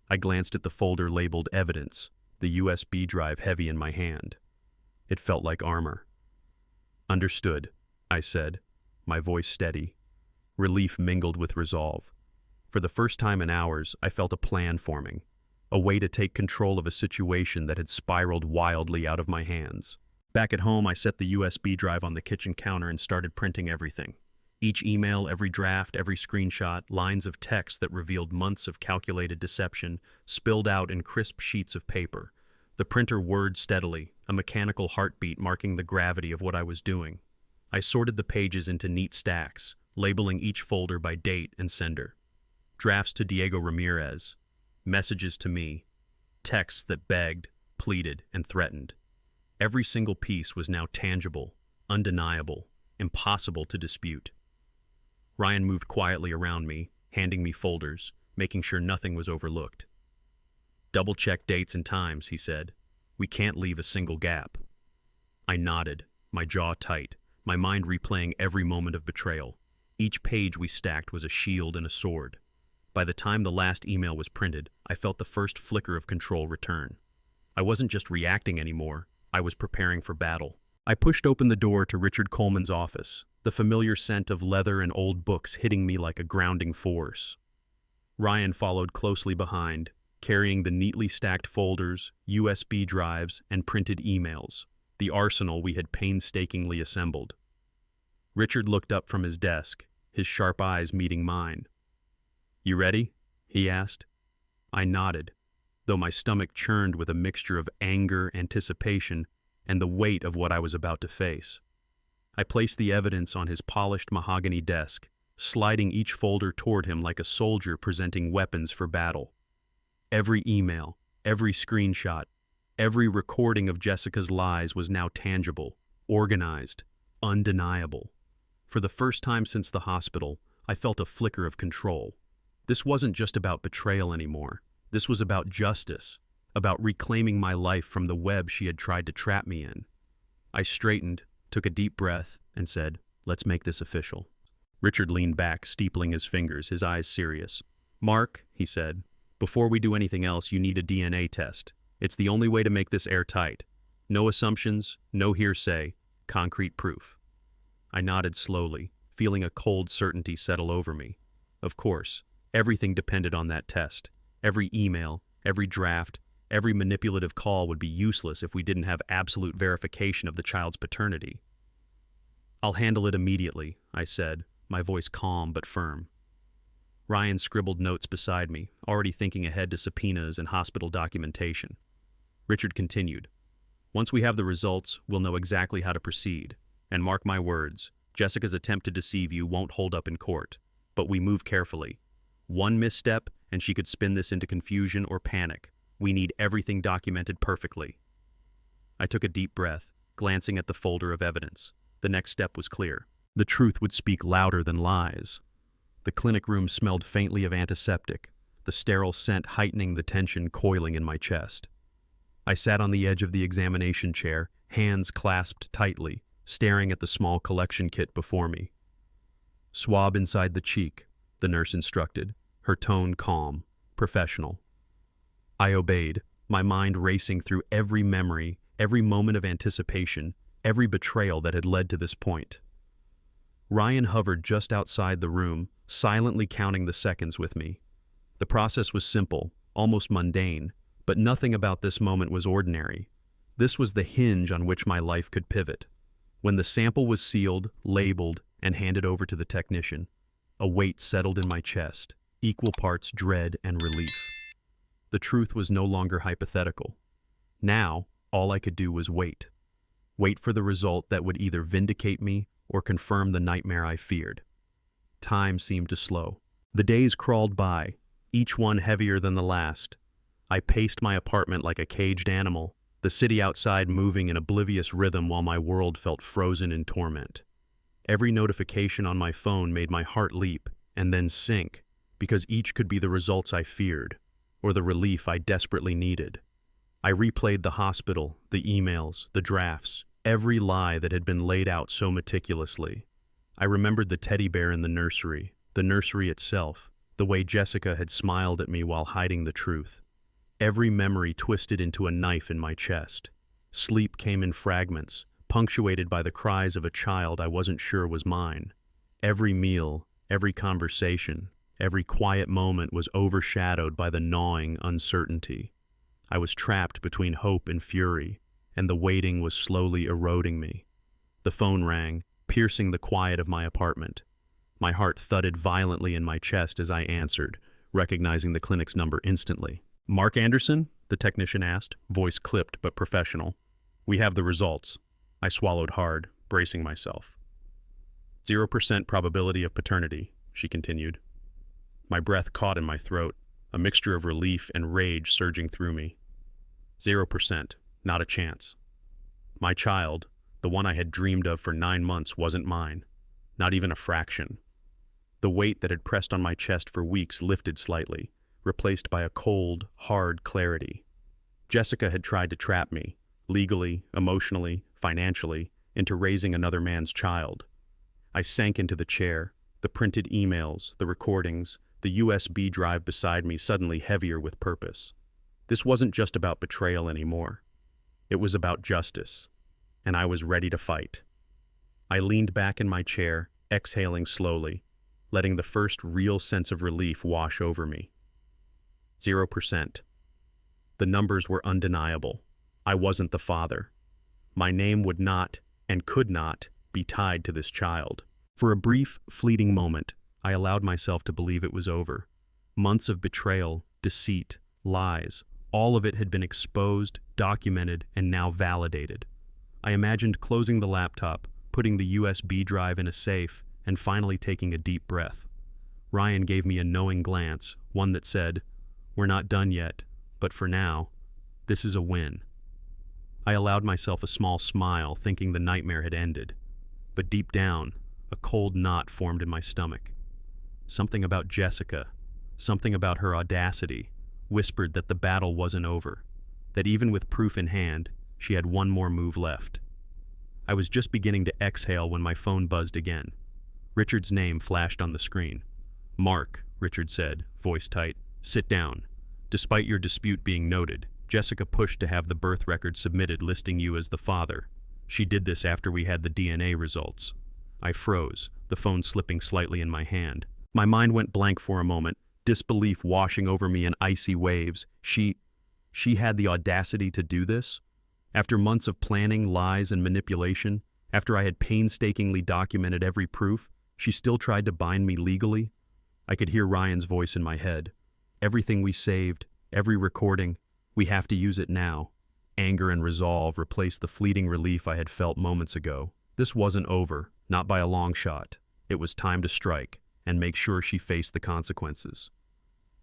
I glanced at the folder labeled Evidence, the USB drive heavy in my hand. It felt like armor. "Understood," I said, my voice steady. Relief mingled with resolve. For the first time in hours, I felt a plan forming, a way to take control of a situation that had spiraled wildly out of my hands. Back at home, I set the USB drive on the kitchen counter and started printing everything. Each email, every draft, every screenshot, lines of text that revealed months of calculated deception, spilled out in crisp sheets of paper. The printer whirred steadily, a mechanical heartbeat marking the gravity of what I was doing. I sorted the pages into neat stacks, labeling each folder by date and sender. Drafts to Diego Ramirez, messages to me, texts that begged, pleaded, and threatened. Every single piece was now tangible, undeniable, impossible to dispute. Ryan moved quietly around me, handing me folders, making sure nothing was overlooked. "Double-check dates and times," he said. "We can't leave a single gap." I nodded, my jaw tight, my mind replaying every moment of betrayal. Each page we stacked was a shield and a sword. By the time the last email was printed, I felt the first flicker of control return. I wasn't just reacting anymore, I was preparing for battle. I pushed open the door to Richard Coleman's office, the familiar scent of leather and old books hitting me like a grounding force. Ryan followed closely behind, carrying the neatly stacked folders, USB drives, and printed emails, the arsenal we had painstakingly assembled. Richard looked up from his desk, his sharp eyes meeting mine. "You ready?" he asked. I nodded, though my stomach churned with a mixture of anger, anticipation, and the weight of what I was about to face. I placed the evidence on his polished mahogany desk, sliding each folder toward him like a soldier presenting weapons for battle. Every email, every screenshot, every recording of Jessica's lies was now tangible, organized, undeniable. For the first time since the hospital, I felt a flicker of control. This wasn't just about betrayal anymore. This was about justice, about reclaiming my life from the web she had tried to trap me in. I straightened, took a deep breath, and said, "Let's make this official." Richard leaned back, steepling his fingers, his eyes serious. "Mark," he said, "before we do anything else, you need a DNA test. It's the only way to make this airtight. No assumptions, no hearsay, concrete proof." I nodded slowly, feeling a cold certainty settle over me. Of course, everything depended on that test. Every email, every draft, every manipulative call would be useless if we didn't have absolute verification of the child's paternity. "I'll handle it immediately," I said, my voice calm but firm. Ryan scribbled notes beside me, already thinking ahead to subpoenas and hospital documentation. Richard continued, "Once we have the results, we'll know exactly how to proceed. And mark my words, Jessica's attempt to deceive you won't hold up in court. But we move carefully. One misstep, and she could spin this into confusion or panic. We need everything documented perfectly." I took a deep breath, glancing at the folder of evidence. The next step was clear. The truth would speak louder than lies. The clinic room smelled faintly of antiseptic, the sterile scent heightening the tension coiling in my chest. I sat on the edge of the examination chair, hands clasped tightly, staring at the small collection kit before me. "Swab inside the cheek," the nurse instructed, her tone calm, professional. I obeyed, my mind racing through every memory, every moment of anticipation, every betrayal that had led to this point. Ryan hovered just outside the room, silently counting the seconds with me. The process was simple, almost mundane, but nothing about this moment was ordinary. This was the hinge on which my life could pivot. When the sample was sealed, labeled, and handed over to the technician, a weight settled in my chest, equal parts dread and relief. The truth was no longer hypothetical. Now, all I could do was wait. Wait for the result that would either vindicate me or confirm the nightmare I feared. Time seemed to slow. The days crawled by, each one heavier than the last. I paced my apartment like a caged animal, the city outside moving in oblivious rhythm while my world felt frozen in torment. Every notification on my phone made my heart leap and then sink, because each could be the results I feared, or the relief I desperately needed. I replayed the hospital, the emails, the drafts, every lie that had been laid out so meticulously. I remembered the teddy bear in the nursery itself, the way Jessica had smiled at me while hiding the truth. Every memory twisted into a knife in my chest. Sleep came in fragments, punctuated by the cries of a child I wasn't sure was mine. Every meal, every conversation, every quiet moment was overshadowed by the gnawing uncertainty. I was trapped between hope and fury, and the waiting was slowly eroding me. The phone rang, piercing the quiet of my apartment. My heart thudded violently in my chest as I answered, recognizing the clinic's number instantly. "Mark Anderson?" the technician asked, voice clipped but professional. "We have the results." I swallowed hard, bracing myself. 0% probability of paternity, she continued. My breath caught in my throat, a mixture of relief and rage surging through me. 0%, not a chance. My child, the one I had dreamed of for 9 months, wasn't mine, not even a fraction. The weight that had pressed on my chest for weeks lifted slightly, replaced by a cold, hard clarity. Jessica had tried to trap me, legally, emotionally, financially, into raising another man's child. I sank into the chair, the printed emails, the recordings, the USB drive beside me suddenly heavier with purpose. This wasn't just about betrayal anymore. It was about justice, and I was ready to fight. I leaned back in my chair, exhaling slowly, letting the first real sense of relief wash over me. 0%. The numbers were undeniable. I wasn't the father. My name would not, and could not, be tied to this child. For a brief, fleeting moment, I allowed myself to believe it was over. Months of betrayal, deceit, lies, all of it had been exposed, documented, and now validated. I imagined closing the laptop, putting the USB drive in a safe, and finally taking a deep breath. Ryan gave me a knowing glance, one that said, "We're not done yet, but for now, this is a win." I allowed myself a small smile, thinking the nightmare had ended. But deep down, a cold knot formed in my stomach. Something about Jessica, something about her audacity, whispered that the battle wasn't over, that even with proof in hand, she had one more move left. I was just beginning to exhale when my phone buzzed again. Richard's name flashed on the screen. "Mark," Richard said, voice tight, "sit down. Despite your dispute being noted, Jessica pushed to have the birth record submitted listing you as the father. She did this after we had the DNA results." I froze, the phone slipping slightly in my hand. My mind went blank for a moment, disbelief washing over me in icy waves. She had the audacity to do this? After months of planning, lies, and manipulation, after I had painstakingly documented every proof, she still tried to bind me legally? I could hear Ryan's voice in my head. "Everything we saved, every recording, we have to use it now." Anger and resolve replaced the fleeting relief I had felt moments ago. This wasn't over, not by a long shot. It was time to strike, and make sure she faced the consequences.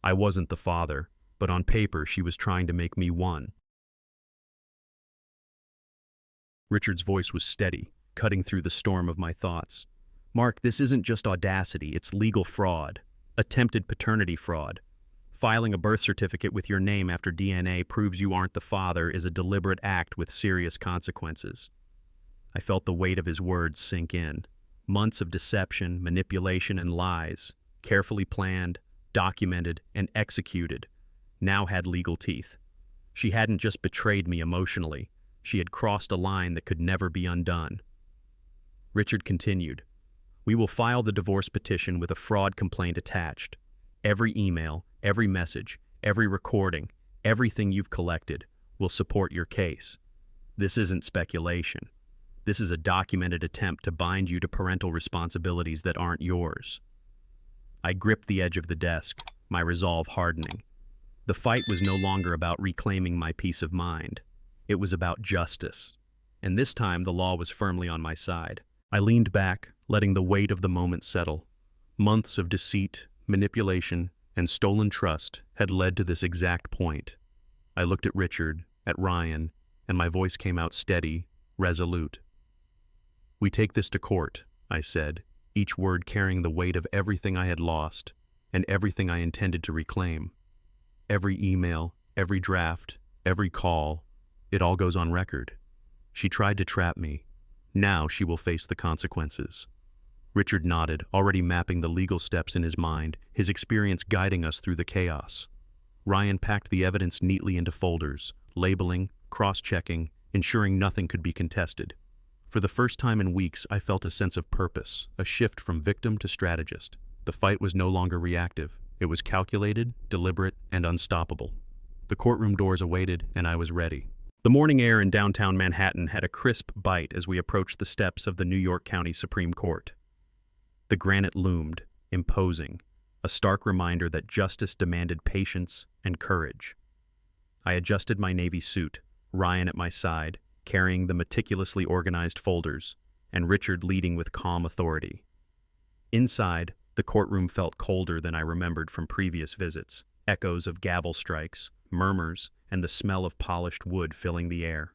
I wasn't the father, but on paper she was trying to make me one. Richard's voice was steady, cutting through the storm of my thoughts. "Mark, this isn't just audacity, it's legal fraud. Attempted paternity fraud. Filing a birth certificate with your name after DNA proves you aren't the father is a deliberate act with serious consequences." I felt the weight of his words sink in. Months of deception, manipulation, and lies, carefully planned, documented, and executed, now had legal teeth. She hadn't just betrayed me emotionally, she had crossed a line that could never be undone. Richard continued, "We will file the divorce petition with a fraud complaint attached. Every email, every message, every recording, everything you've collected will support your case. This isn't speculation. This is a documented attempt to bind you to parental responsibilities that aren't yours. I gripped the edge of the desk, my resolve hardening. The fight was no longer about reclaiming my peace of mind. It was about justice. And this time the law was firmly on my side. I leaned back, letting the weight of the moment settle. Months of deceit, manipulation, and stolen trust had led to this exact point. I looked at Richard, at Ryan, and my voice came out steady, resolute. "We take this to court," I said, each word carrying the weight of everything I had lost and everything I intended to reclaim. Every email, every draft, every call, it all goes on record. She tried to trap me. Now she will face the consequences. Richard nodded, already mapping the legal steps in his mind, his experience guiding us through the chaos. Ryan packed the evidence neatly into folders, labeling, cross-checking, ensuring nothing could be contested. For the first time in weeks, I felt a sense of purpose, a shift from victim to strategist. The fight was no longer reactive. It was calculated, deliberate, and unstoppable. The courtroom doors awaited, and I was ready. The morning air in downtown Manhattan had a crisp bite as we approached the steps of the New York County Supreme Court. The granite loomed, imposing, a stark reminder that justice demanded patience and courage. I adjusted my navy suit, Ryan at my side, carrying the meticulously organized folders, and Richard leading with calm authority. Inside, the courtroom felt colder than I remembered from previous visits, echoes of gavel strikes, murmurs, and the smell of polished wood filling the air.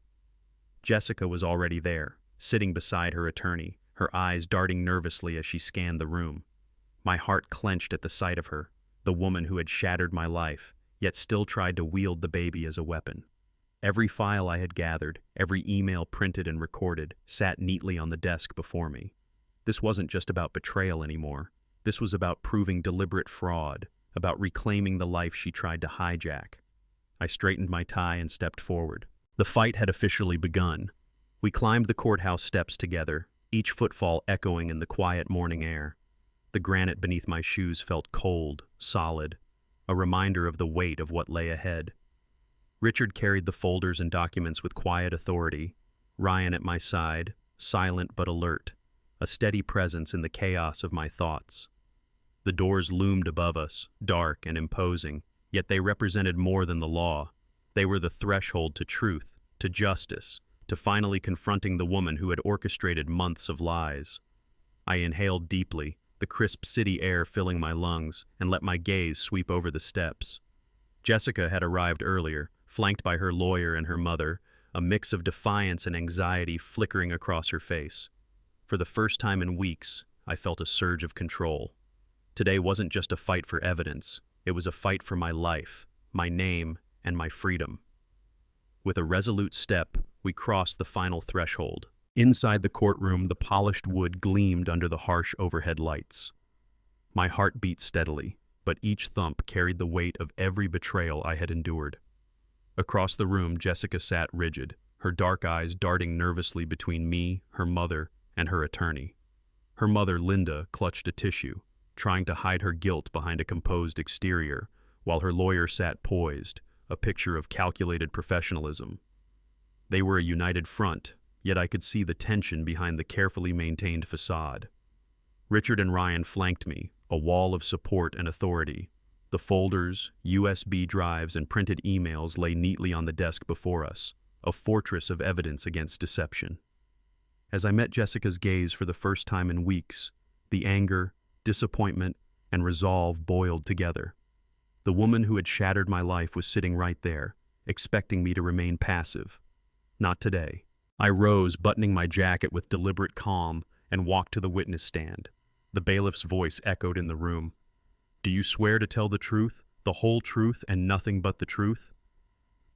Jessica was already there, sitting beside her attorney, her eyes darting nervously as she scanned the room. My heart clenched at the sight of her, the woman who had shattered my life, yet still tried to wield the baby as a weapon. Every file I had gathered, every email printed and recorded, sat neatly on the desk before me. This wasn't just about betrayal anymore. This was about proving deliberate fraud, about reclaiming the life she tried to hijack. I straightened my tie and stepped forward. The fight had officially begun. We climbed the courthouse steps together, each footfall echoing in the quiet morning air. The granite beneath my shoes felt cold, solid, a reminder of the weight of what lay ahead. Richard carried the folders and documents with quiet authority, Ryan at my side, silent but alert, a steady presence in the chaos of my thoughts. The doors loomed above us, dark and imposing, yet they represented more than the law. They were the threshold to truth, to justice, to finally confronting the woman who had orchestrated months of lies. I inhaled deeply, the crisp city air filling my lungs, and let my gaze sweep over the steps. Jessica had arrived earlier, flanked by her lawyer and her mother, a mix of defiance and anxiety flickering across her face. For the first time in weeks, I felt a surge of control. Today wasn't just a fight for evidence. It was a fight for my life, my name, and my freedom. With a resolute step, we crossed the final threshold. Inside the courtroom, the polished wood gleamed under the harsh overhead lights. My heart beat steadily, but each thump carried the weight of every betrayal I had endured. Across the room, Jessica sat rigid, her dark eyes darting nervously between me, her mother, and her attorney. Her mother, Linda, clutched a tissue, trying to hide her guilt behind a composed exterior, while her lawyer sat poised, a picture of calculated professionalism. They were a united front, yet I could see the tension behind the carefully maintained facade. Richard and Ryan flanked me, a wall of support and authority. The folders, USB drives, and printed emails lay neatly on the desk before us, a fortress of evidence against deception. As I met Jessica's gaze for the first time in weeks, the anger, disappointment, and resolve boiled together. The woman who had shattered my life was sitting right there, expecting me to remain passive. Not today. I rose, buttoning my jacket with deliberate calm, and walked to the witness stand. The bailiff's voice echoed in the room. "Do you swear to tell the truth, the whole truth, and nothing but the truth?"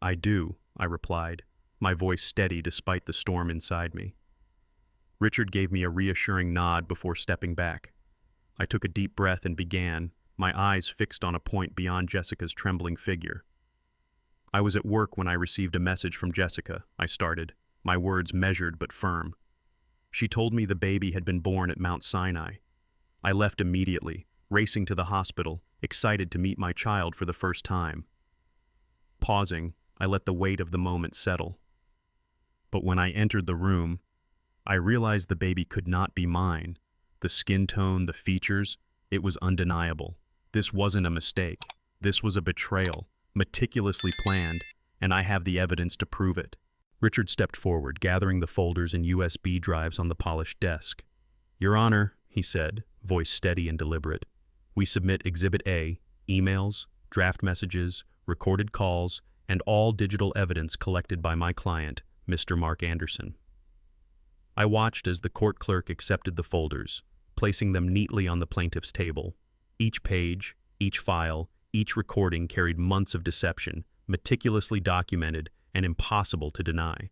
"I do," I replied, my voice steady despite the storm inside me. Richard gave me a reassuring nod before stepping back. I took a deep breath and began, my eyes fixed on a point beyond Jessica's trembling figure. "I was at work when I received a message from Jessica," I started, my words measured but firm. "She told me the baby had been born at Mount Sinai. I left immediately, racing to the hospital, excited to meet my child for the first time." Pausing, I let the weight of the moment settle. But when I entered the room, I realized the baby could not be mine. The skin tone, the features, it was undeniable. This wasn't a mistake. This was a betrayal, meticulously planned, and I have the evidence to prove it. Richard stepped forward, gathering the folders and USB drives on the polished desk. "Your Honor," he said, voice steady and deliberate, "we submit Exhibit A, emails, draft messages, recorded calls, and all digital evidence collected by my client, Mr. Mark Anderson." I watched as the court clerk accepted the folders, placing them neatly on the plaintiff's table. Each page, each file, each recording carried months of deception, meticulously documented and impossible to deny.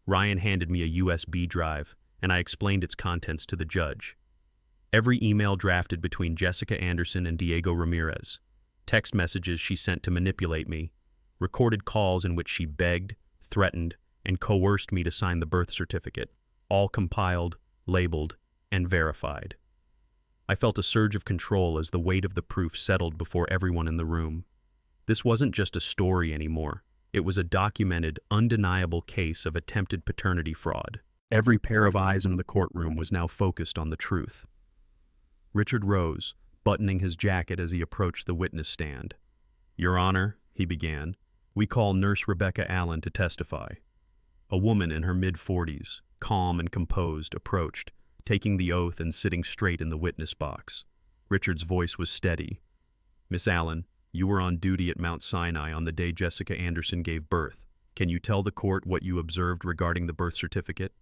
Ryan handed me a USB drive, and I explained its contents to the judge. Every email drafted between Jessica Anderson and Diego Ramirez, text messages she sent to manipulate me, recorded calls in which she begged, threatened, and coerced me to sign the birth certificate, all compiled, labeled, and verified. I felt a surge of control as the weight of the proof settled before everyone in the room. This wasn't just a story anymore. It was a documented, undeniable case of attempted paternity fraud. Every pair of eyes in the courtroom was now focused on the truth. Richard rose, buttoning his jacket as he approached the witness stand. "Your Honor," he began, "we call Nurse Rebecca Allen to testify." A woman in her mid-40s, calm and composed, approached, taking the oath and sitting straight in the witness box. Richard's voice was steady. "Miss Allen, you were on duty at Mount Sinai on the day Jessica Anderson gave birth. Can you tell the court what you observed regarding the birth certificate?"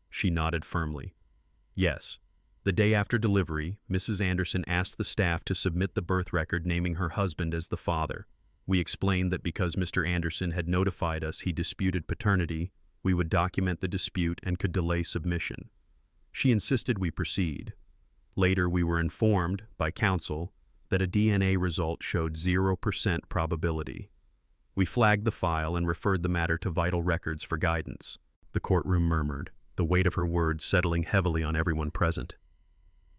She nodded firmly. "Yes. The day after delivery, Mrs. Anderson asked the staff to submit the birth record naming her husband as the father. We explained that because Mr. Anderson had notified us he disputed paternity, we would document the dispute and could delay submission. She insisted we proceed. Later, we were informed, by counsel, that a DNA result showed 0% probability. We flagged the file and referred the matter to Vital Records for guidance." The courtroom murmured, the weight of her words settling heavily on everyone present.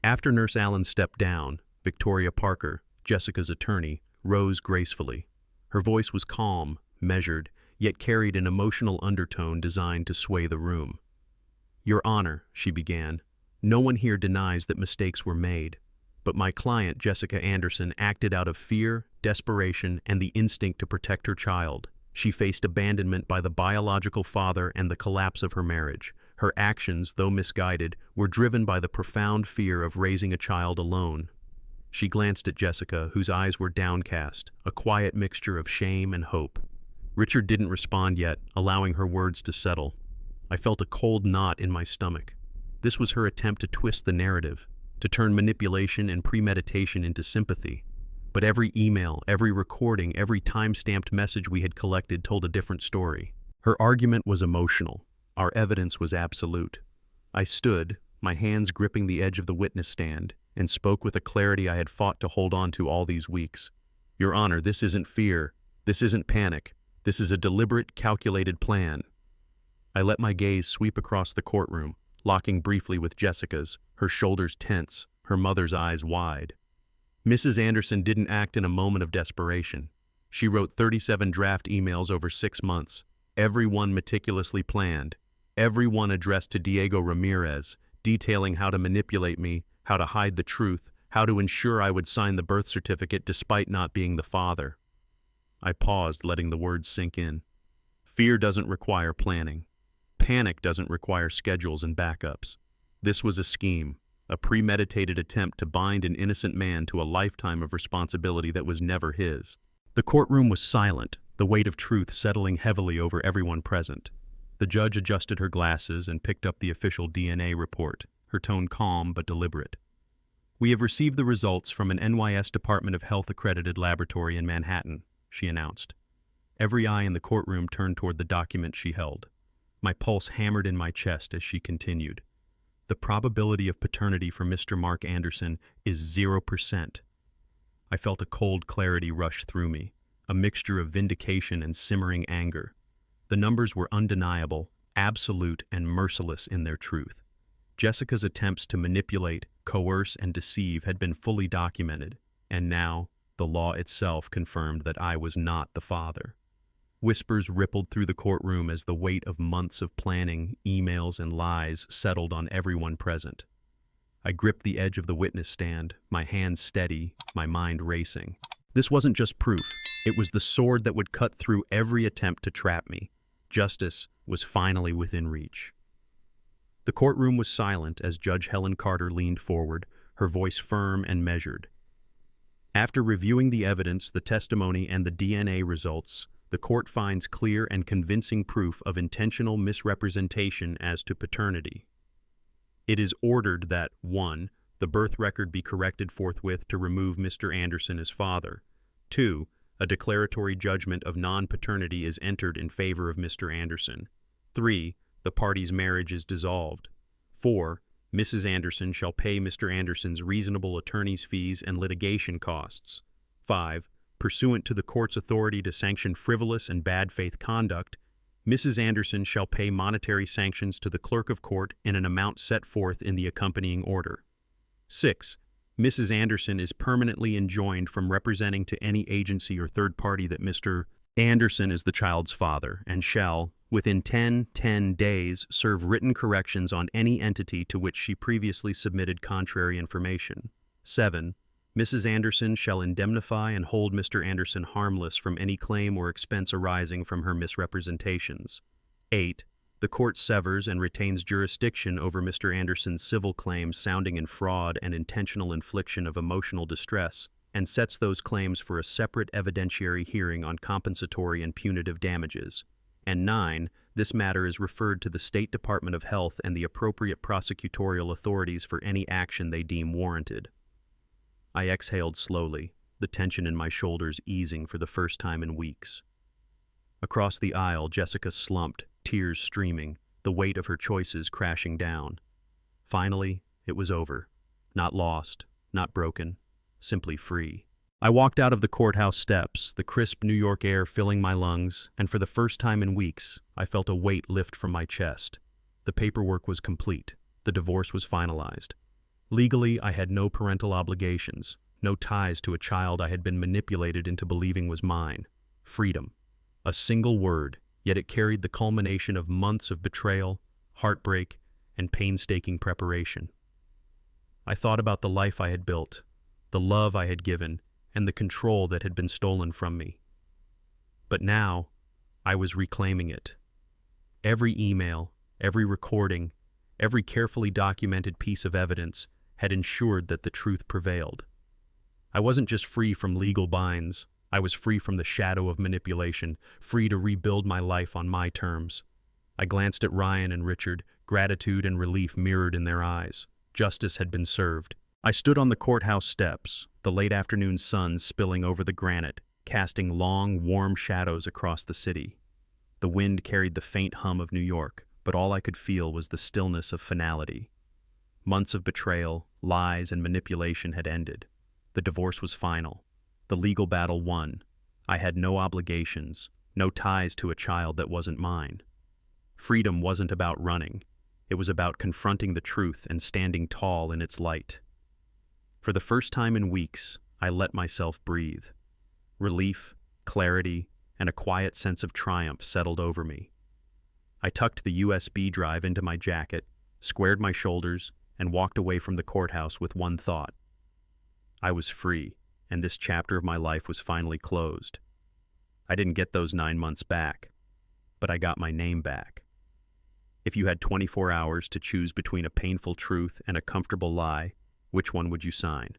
After Nurse Allen stepped down, Victoria Parker, Jessica's attorney, rose gracefully. Her voice was calm, measured, yet carried an emotional undertone designed to sway the room. "Your Honor," she began, "no one here denies that mistakes were made, but my client, Jessica Anderson, acted out of fear, desperation, and the instinct to protect her child. She faced abandonment by the biological father and the collapse of her marriage. Her actions, though misguided, were driven by the profound fear of raising a child alone." She glanced at Jessica, whose eyes were downcast, a quiet mixture of shame and hope. Richard didn't respond yet, allowing her words to settle. I felt a cold knot in my stomach. This was her attempt to twist the narrative, to turn manipulation and premeditation into sympathy. But every email, every recording, every time-stamped message we had collected told a different story. Her argument was emotional. Our evidence was absolute. I stood, my hands gripping the edge of the witness stand, and spoke with a clarity I had fought to hold on to all these weeks. "Your Honor, this isn't fear. This isn't panic. This is a deliberate, calculated plan." I let my gaze sweep across the courtroom, locking briefly with Jessica's, her shoulders tense, her mother's eyes wide. Mrs. Anderson didn't act in a moment of desperation. She wrote 37 draft emails over 6 months, every one meticulously planned, every one addressed to Diego Ramirez, detailing how to manipulate me, how to hide the truth, how to ensure I would sign the birth certificate despite not being the father. I paused, letting the words sink in. Fear doesn't require planning. Panic doesn't require schedules and backups. This was a scheme, a premeditated attempt to bind an innocent man to a lifetime of responsibility that was never his. The courtroom was silent, the weight of truth settling heavily over everyone present. The judge adjusted her glasses and picked up the official DNA report, her tone calm but deliberate. "We have received the results from an NYS Department of Health accredited laboratory in Manhattan," she announced. Every eye in the courtroom turned toward the document she held. My pulse hammered in my chest as she continued. "The probability of paternity for Mr. Mark Anderson is 0%. I felt a cold clarity rush through me, a mixture of vindication and simmering anger. The numbers were undeniable, absolute, and merciless in their truth. Jessica's attempts to manipulate, coerce, and deceive had been fully documented, and now the law itself confirmed that I was not the father. Whispers rippled through the courtroom as the weight of months of planning, emails, and lies settled on everyone present. I gripped the edge of the witness stand, my hands steady, my mind racing. This wasn't just proof. It was the sword that would cut through every attempt to trap me. Justice was finally within reach. The courtroom was silent as Judge Helen Carter leaned forward, her voice firm and measured. After reviewing the evidence, the testimony, and the DNA results, the court finds clear and convincing proof of intentional misrepresentation as to paternity. It is ordered that 1. The birth record be corrected forthwith to remove Mr. Anderson as father. 2. A declaratory judgment of non-paternity is entered in favor of Mr. Anderson. 3. The parties' marriage is dissolved. 4. Mrs. Anderson shall pay Mr. Anderson's reasonable attorney's fees and litigation costs. 5. Pursuant to the court's authority to sanction frivolous and bad faith conduct, Mrs. Anderson shall pay monetary sanctions to the clerk of court in an amount set forth in the accompanying order. 6. Mrs. Anderson is permanently enjoined from representing to any agency or third party that Mr. Anderson is the child's father and shall, within 10 days, serve written corrections on any entity to which she previously submitted contrary information. 7. Mrs. Anderson shall indemnify and hold Mr. Anderson harmless from any claim or expense arising from her misrepresentations. 8. The court severs and retains jurisdiction over Mr. Anderson's civil claims sounding in fraud and intentional infliction of emotional distress, and sets those claims for a separate evidentiary hearing on compensatory and punitive damages. And 9. This matter is referred to the State Department of Health and the appropriate prosecutorial authorities for any action they deem warranted. I exhaled slowly, the tension in my shoulders easing for the first time in weeks. Across the aisle, Jessica slumped, tears streaming, the weight of her choices crashing down. Finally, it was over. Not lost, not broken, simply free. I walked out of the courthouse steps, the crisp New York air filling my lungs, and for the first time in weeks, I felt a weight lift from my chest. The paperwork was complete. The divorce was finalized. Legally, I had no parental obligations, no ties to a child I had been manipulated into believing was mine. Freedom. A single word, yet it carried the culmination of months of betrayal, heartbreak, and painstaking preparation. I thought about the life I had built, the love I had given, and the control that had been stolen from me. But now, I was reclaiming it. Every email, every recording, every carefully documented piece of evidence had ensured that the truth prevailed. I wasn't just free from legal binds. I was free from the shadow of manipulation, free to rebuild my life on my terms. I glanced at Ryan and Richard, gratitude and relief mirrored in their eyes. Justice had been served. I stood on the courthouse steps, the late afternoon sun spilling over the granite, casting long, warm shadows across the city. The wind carried the faint hum of New York, but all I could feel was the stillness of finality. Months of betrayal, lies, and manipulation had ended. The divorce was final. The legal battle won. I had no obligations, no ties to a child that wasn't mine. Freedom wasn't about running. It was about confronting the truth and standing tall in its light. For the first time in weeks, I let myself breathe. Relief, clarity, and a quiet sense of triumph settled over me. I tucked the USB drive into my jacket, squared my shoulders, and walked away from the courthouse with one thought. I was free, and this chapter of my life was finally closed. I didn't get those 9 months back, but I got my name back. If you had 24 hours to choose between a painful truth and a comfortable lie, which one would you sign?